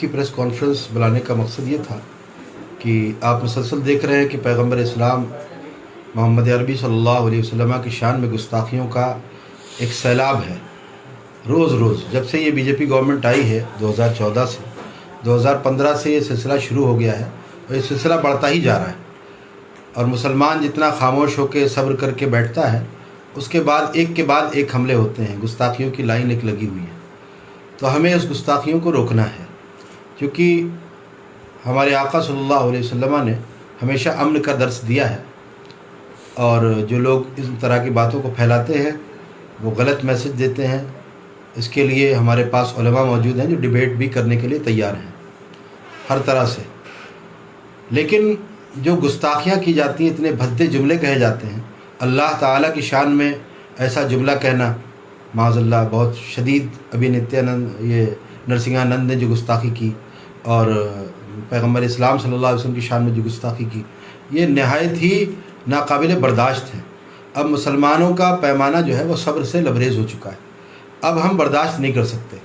की press conference बुलाने का मकसद ये था कि आप मुसलसल देख रहे हैं कि पैगंबर इस्लाम मोहम्मद अरबी सल्लल्लाहु अलैहि वसल्लम की शान में गुस्ताखियों का एक सैलाब है। रोज़ रोज़ जब से ये बीजेपी गवर्नमेंट आई है 2014 से 2015 से ये सिलसिला शुरू हो गया है और ये सिलसिला बढ़ता ही जा रहा है। और मुसलमान जितना खामोश होकर सब्र करके बैठता है, उसके बाद एक हमले होते हैं। गुस्ताखियों की लाइन एक लगी हुई है। तो हमें उस गुस्ताखियों को रोकना है, क्योंकि हमारे आका सल्लल्लाहु अलैहि वसल्लम ने हमेशा अमन का दर्स दिया है। और जो लोग इस तरह की बातों को फैलाते हैं वो गलत मैसेज देते हैं। इसके लिए हमारे पास उलमा मौजूद हैं जो डिबेट भी करने के लिए तैयार हैं हर तरह से। लेकिन जो गुस्ताखियाँ की जाती हैं, इतने भद्दे जुमले कहे जाते हैं, अल्लाह ताला की शान में ऐसा जुमला कहना माज़अल्लाह बहुत शदीद। अभी नित्यानंद ये नरसिंहानंद ने जो गुस्ताखी की और पैगंबर इस्लाम सल्लल्लाहु अलैहि वसल्लम की शान में जो गुस्ताखी की, ये नहायत ही नाकाबिल बर्दाश्त है। अब मुसलमानों का पैमाना जो है वो सब्र से लबरेज़ हो चुका है। अब हम बर्दाश्त नहीं कर सकते।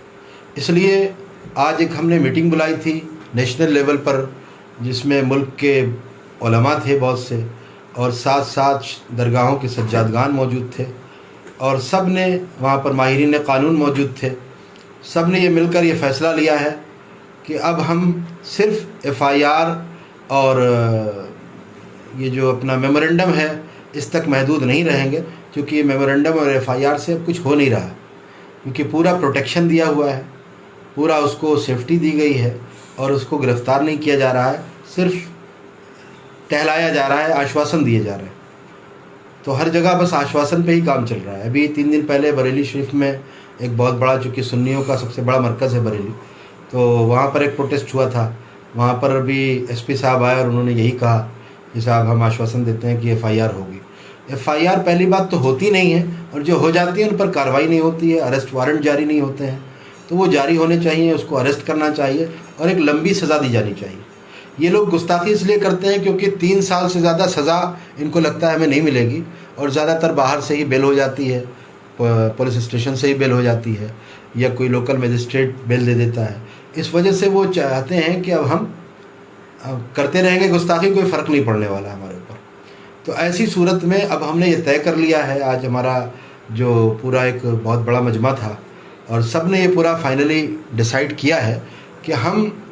इसलिए आज एक हमने मीटिंग बुलाई थी नेशनल लेवल पर, जिसमें मुल्क के उलमा थे बहुत से, और साथ साथ दरगाहों के सज्जादगान मौजूद थे, और सब ने वहाँ पर माहिरीन क़ानून मौजूद थे। सब ने ये मिलकर ये फ़ैसला लिया है कि अब हम सिर्फ़ FIR और ये जो अपना मेमोरेंडम है इस तक महदूद नहीं रहेंगे, क्योंकि ये मेमोरेंडम और FIR से अब कुछ हो नहीं रहा, क्योंकि पूरा प्रोटेक्शन दिया हुआ है, पूरा उसको सेफ्टी दी गई है और उसको गिरफ़्तार नहीं किया जा रहा है, सिर्फ टहलाया जा रहा है, आश्वासन दिए जा रहे हैं। तो हर जगह बस आश्वासन पे ही काम चल रहा है। अभी 3 दिन पहले बरेली शरीफ में एक बहुत बड़ा, चूँकि सुन्नियों का सबसे बड़ा मरकज़ है बरेली, तो वहाँ पर एक प्रोटेस्ट हुआ था। वहाँ पर भी SP साहब आए और उन्होंने यही कहा कि साहब हम आश्वासन देते हैं कि FIR होगी। FIR पहली बात तो होती नहीं है, और जो हो जाती है उन पर कार्रवाई नहीं होती है, अरेस्ट वारंट जारी नहीं होते हैं। तो वो जारी होने चाहिए, उसको अरेस्ट करना चाहिए और एक लंबी सज़ा दी जानी चाहिए। ये लोग गुस्ताखी इसलिए करते हैं क्योंकि 3 साल से ज़्यादा सज़ा इनको लगता है हमें नहीं मिलेगी, और ज़्यादातर बाहर से ही बेल हो जाती है, पुलिस स्टेशन से ही बेल हो जाती है, या कोई लोकल मजिस्ट्रेट बेल दे देता है। इस वजह से वो चाहते हैं कि अब हम करते रहेंगे गुस्ताखी, कोई फ़र्क नहीं पड़ने वाला हमारे ऊपर। तो ऐसी सूरत में अब हमने ये तय कर लिया है, आज हमारा जो पूरा एक बहुत बड़ा मजमा था और सब ने ये पूरा फाइनली डिसाइड किया है कि हम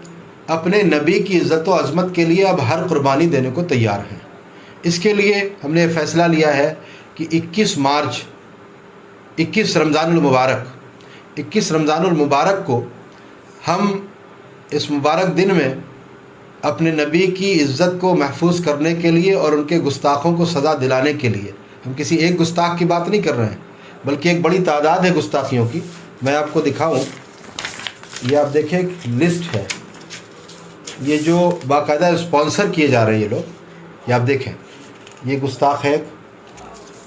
अपने नबी की इज़्ज़त व अज़मत के लिए अब हर कुर्बानी देने को तैयार हैं। इसके लिए हमने फ़ैसला लिया है कि 21 मार्च 21 रमज़ानुल मुबारक को हम इस मुबारक दिन में अपने नबी की इज़्ज़त को महफूज करने के लिए और उनके गुस्ताखों को सज़ा दिलाने के लिए, हम किसी एक गुस्ताख की बात नहीं कर रहे हैं, बल्कि एक बड़ी तादाद है गुस्ताखियों की। मैं आपको दिखाऊं, ये आप देखें लिस्ट है, ये जो बाकायदा स्पॉन्सर किए जा रहे हैं ये लोग, ये आप देखें, ये गुस्ताख है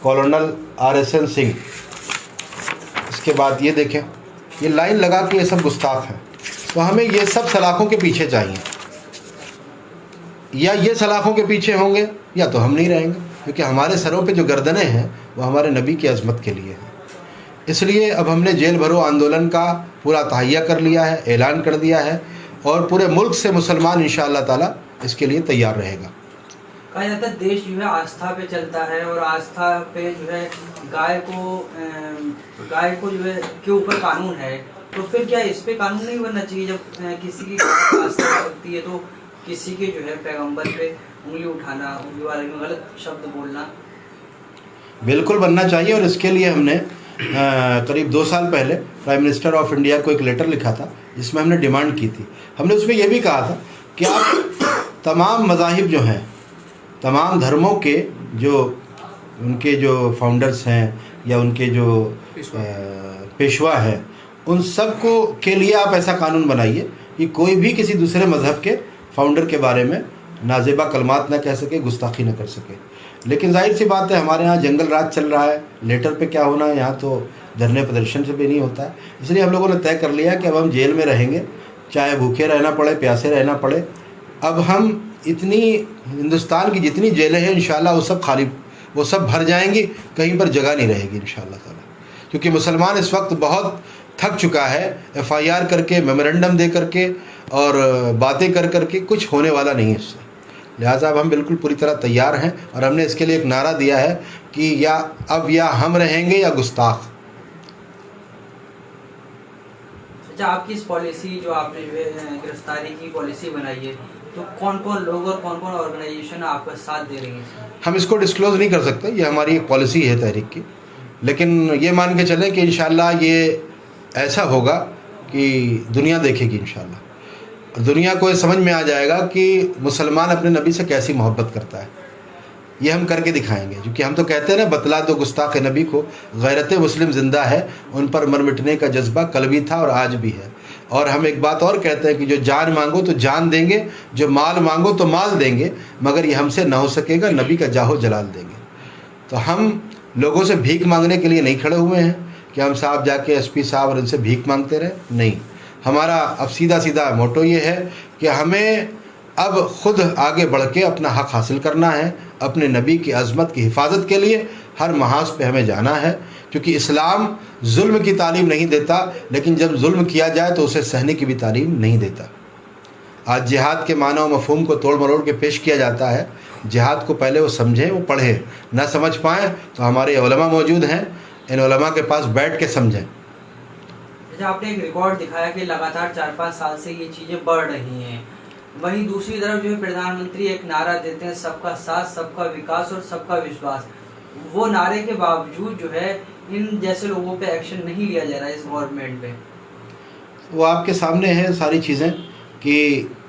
कॉलोनल RSN सिंह। इसके बाद ये देखें, ये लाइन लगा के ये सब गुस्ताख हैं। तो हमें ये सब सलाखों के पीछे चाहिए, या ये सलाखों के पीछे होंगे या तो हम नहीं रहेंगे, क्योंकि हमारे सरों पे जो गर्दनें हैं वो हमारे नबी की अज़मत के लिए हैं। इसलिए अब हमने जेल भरो आंदोलन का पूरा तहैया कर लिया है, ऐलान कर दिया है, और पूरे मुल्क से मुसलमान इंशाअल्लाह ताला इसके लिए तैयार रहेगा। कहा जाता है देश जो है आस्था पे चलता है, और आस्था पे जो है गाय को जो है के ऊपर कानून है। तो फिर क्या इस पे कानून नहीं बनना चाहिए? जब किसी की आस्था होती है तो किसी के जो है पैगंबर पे उंगली उठाना, उंगली वाले में गलत शब्द बोलना बिल्कुल बनना चाहिए। और इसके लिए हमने करीब 2 साल पहले प्राइम मिनिस्टर ऑफ इंडिया को एक लेटर लिखा था, जिसमें हमने डिमांड की थी। हमने उसमें यह भी कहा था कि आप तमाम मज़ाहिब जो हैं, तमाम धर्मों के जो उनके जो फाउंडर्स हैं या उनके जो पेशवा हैं, उन सब को के लिए आप ऐसा कानून बनाइए कि कोई भी किसी दूसरे मज़हब के फाउंडर के बारे में नाजेबा कलमात ना कह सके, गुस्ताखी ना कर सके। लेकिन जाहिर सी बात है, हमारे यहाँ जंगल राज चल रहा है, लेटर पे क्या होना है, यहाँ तो धरने प्रदर्शन से भी नहीं होता है। इसलिए हम लोगों ने तय कर लिया कि अब हम जेल में रहेंगे, चाहे भूखे रहना पड़े, प्यासे रहना पड़े। अब हम इतनी हिंदुस्तान की जितनी जेलें हैं इंशाल्लाह वो सब भर जाएंगी, कहीं पर जगह नहीं रहेगी इंशाल्लाह ताला। क्योंकि मुसलमान इस वक्त बहुत थक चुका है, FIR करके, मेमोरेंडम दे करके, اور باتیں کر کے کچھ ہونے والا نہیں ہے اس سے. لہٰذا اب ہم بالکل پوری طرح تیار ہیں اور ہم نے اس کے لیے ایک نعرہ دیا ہے کہ یا ہم رہیں گے یا گستاخ. اچھا، آپ کی اس پالیسی جو آپ نے گرفتاری کی پالیسی بنائی ہے، تو کون کون لوگ اور کون کون آرگنائزیشن آپ کا ساتھ دے رہی ہیں؟ ہم اس کو ڈسکلوز نہیں کر سکتے، یہ ہماری ایک پالیسی ہے تحریک کی، لیکن یہ مان کے چلیں کہ انشاءاللہ یہ ایسا ہوگا کہ دنیا دیکھے گی انشاءاللہ. دنیا کو یہ سمجھ میں آ جائے گا کہ مسلمان اپنے نبی سے کیسی محبت کرتا ہے. یہ ہم کر کے دکھائیں گے، کیونکہ ہم تو کہتے ہیں نا، بتلا دو گستاخ نبی کو غیرت مسلم زندہ ہے، ان پر مر مٹنے کا جذبہ کل بھی تھا اور آج بھی ہے. اور ہم ایک بات اور کہتے ہیں کہ جو جان مانگو تو جان دیں گے، جو مال مانگو تو مال دیں گے، مگر یہ ہم سے نہ ہو سکے گا، نبی کا جاہ و جلال دیں گے. تو ہم لوگوں سے بھیک مانگنے کے لیے نہیں کھڑے ہوئے ہیں کہ ہم صاحب جا کے ایس پی صاحب اور ان سے بھیک مانگتے رہے. نہیں، ہمارا اب سیدھا موٹو یہ ہے کہ ہمیں اب خود آگے بڑھ کے اپنا حق حاصل کرنا ہے. اپنے نبی کی عظمت کی حفاظت کے لیے ہر محاذ پہ ہمیں جانا ہے، کیونکہ اسلام ظلم کی تعلیم نہیں دیتا، لیکن جب ظلم کیا جائے تو اسے سہنے کی بھی تعلیم نہیں دیتا. آج جہاد کے معنی و مفہوم کو توڑ مروڑ کے پیش کیا جاتا ہے. جہاد کو پہلے وہ سمجھیں، وہ پڑھیں، نہ سمجھ پائیں تو ہمارے علماء موجود ہیں، ان علماء کے پاس بیٹھ کے سمجھیں. آپ نے ایک ریکارڈ دکھایا کہ لگاتار 4-5 سال سے یہ چیزیں بڑھ رہی ہیں، وہیں دوسری طرف جو ہے پردھان منتری ایک نعرہ دیتے ہیں، سب کا ساتھ، سب کا وکاس اور سب کا وشواس. وہ نعرے کے باوجود جو ہے ان جیسے لوگوں پہ ایکشن نہیں لیا جا رہا ہے اس گورنمنٹ پہ. وہ آپ کے سامنے ہے ساری چیزیں کہ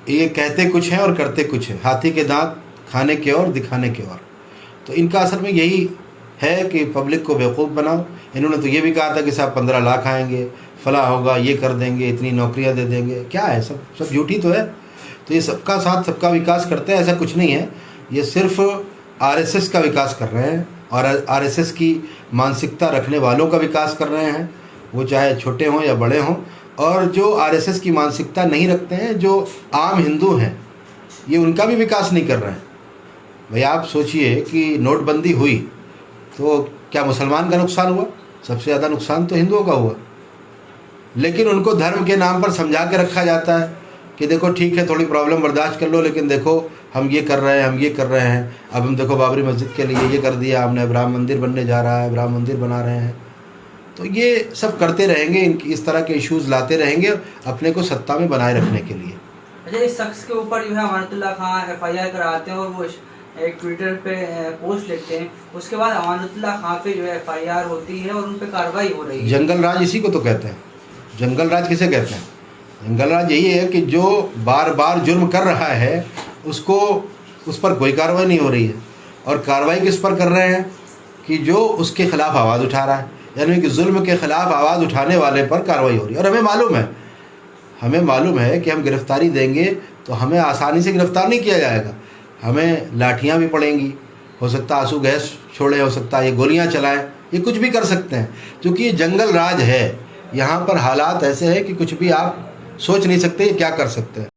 یہ کہتے کچھ ہیں اور کرتے کچھ ہیں. ہاتھی کے دانت کھانے کے اور دکھانے کے اور. تو ان کا اصل میں یہی ہے کہ پبلک کو بیوقوف بناؤ. انہوں نے تو یہ بھی کہا تھا کہ صاحب 15 لاکھ آئیں گے، فلاں ہوگا، یہ کر دیں گے، اتنی نوکریاں دے دیں گے. کیا ہے، سب جھوٹی تو ہے. تو یہ سب کا ساتھ، سب کا وکاس کرتے ہیں، ایسا کچھ نہیں ہے. یہ صرف RSS کا وکاس کر رہے ہیں، اور RSS کی مانسکتا رکھنے والوں کا وکاس کر رہے ہیں، وہ چاہے چھوٹے ہوں یا بڑے ہوں. اور جو RSS کی مانسکتا نہیں رکھتے ہیں، جو عام ہندو ہیں، یہ ان کا بھی وکاس نہیں کر رہے ہیں. بھئی آپ سوچئے کہ نوٹ بندی ہوئی تو کیا مسلمان کا نقصان ہوا؟ سب سے زیادہ نقصان تو ہندوؤں کا ہوا. لیکن ان کو دھرم کے نام پر سمجھا کے رکھا جاتا ہے کہ دیکھو ٹھیک ہے، تھوڑی پرابلم برداشت کر لو، لیکن دیکھو ہم یہ کر رہے ہیں، ہم یہ کر رہے ہیں. اب ہم دیکھو بابری مسجد کے لیے یہ کر دیا ہم نے، ابراہیم مندر بننے جا رہا ہے، ابراہیم مندر بنا رہے ہیں. تو یہ سب کرتے رہیں گے، اس طرح کے ایشوز لاتے رہیں گے اپنے کو سत्ता میں بنائے رکھنے کے لیے. اچھا، اس شخص کے اوپر جو ہے امانت اللہ خان FIR کراتے ہیں اور وہ ایک ٹویٹر پہ پوسٹ لکھتے ہیں، اس کے بعد امانت اللہ خان پہ جو ہے FIR ہوتی ہے اور ان پہ کارروائی ہو رہی ہے. جنگل راج اسی کو تو کہتے ہیں. جنگل راج کسے کہتے ہیں؟ جنگل راج یہی ہے کہ جو بار بار جرم کر رہا ہے اس پر کوئی کارروائی نہیں ہو رہی ہے. اور کارروائی کس پر کر رہے ہیں؟ کہ جو اس کے خلاف آواز اٹھا رہا ہے، یعنی کہ ظلم کے خلاف آواز اٹھانے والے پر کارروائی ہو رہی ہے. اور ہمیں معلوم ہے کہ ہم گرفتاری دیں گے تو ہمیں آسانی سے گرفتار نہیں کیا جائے گا. ہمیں لاٹھیاں بھی پڑیں گی، ہو سکتا ہے آنسو گیس چھوڑیں، ہو سکتا ہے یہ گولیاں چلائیں، یہ کچھ بھی کر سکتے ہیں. کیونکہ یہ جنگل راج ہے، یہاں پر حالات ایسے ہیں کہ کچھ بھی آپ سوچ نہیں سکتے یہ کیا کر سکتے ہیں.